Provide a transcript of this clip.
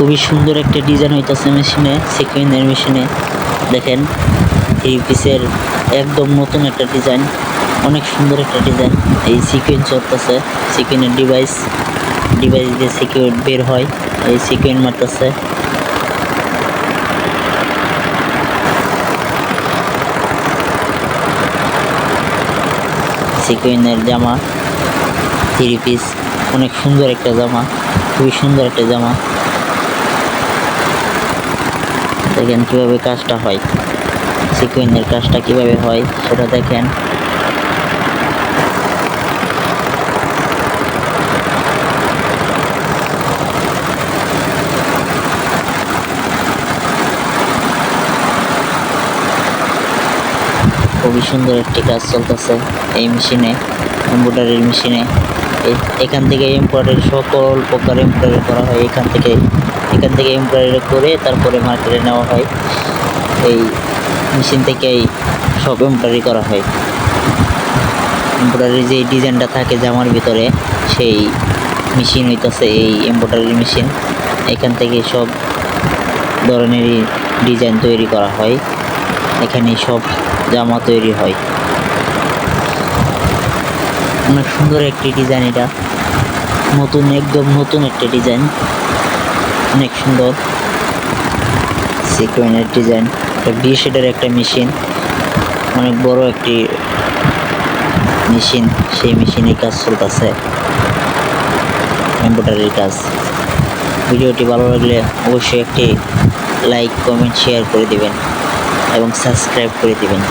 খুবই সুন্দর একটা ডিজাইন হইতাছে মেশিনে, সিকুয়েন্সের মেশিনে। দেখেন এই পিসের একদম নতুন একটা ডিজাইন, অনেক সুন্দর একটা ডিজাইন। এই সিকুয়েন্স চলতেছে, সিকুয়েন্সের ডিভাইস দিয়ে সিকুয়েন্স বের হয়, এই সিকুয়েন্স মারতেছে। সিকুয়েন্সের জামা, 3 পিস, অনেক সুন্দর একটা জামা, খুবই সুন্দর একটা জামা। দেখেন কিভাবে কাজটা হয়, সিকুয়েন্সের কাজটা কিভাবে হয় সেটা দেখেন। খুবই সুন্দর একটি কাজ চলতেছে এই মেশিনে, এমব্রয়ডারির মেশিনে। এখান থেকে এমব্রয়ডারি, সকল প্রকার এমব্রয়ডারি করা হয় এখান থেকে এমব্রয়ডারি করে তারপরে মার্কেটে নেওয়া হয়। এই মেশিন থেকেই সব এমব্রয়ডারি করা হয়। এমব্রয়ডারি যে ডিজাইনটা থাকে জামার ভিতরে, সেই মেশিন হইতেছে এই এমব্রয়ডারি মেশিন। এখান থেকে সব ধরনেরই ডিজাইন তৈরি করা হয়, এখানে সব জামা তৈরি হয়। অনেক সুন্দর একটি ডিজাইন, এটা নতুন, একদম নতুন একটা ডিজাইন, অনেক সুন্দর সিকোয়েন্সের ডিজাইন। এটা ভি শেডের একটা মেশিন, অনেক বড় একটি মেশিন। সেই মেশিনের কাজ চলতেছে, এমব্রয়ডারির কাজ। ভিডিওটি ভালো লাগলে অবশ্যই একটি লাইক, কমেন্ট, শেয়ার করে দিবেন এবং সাবস্ক্রাইব করে দিবেন।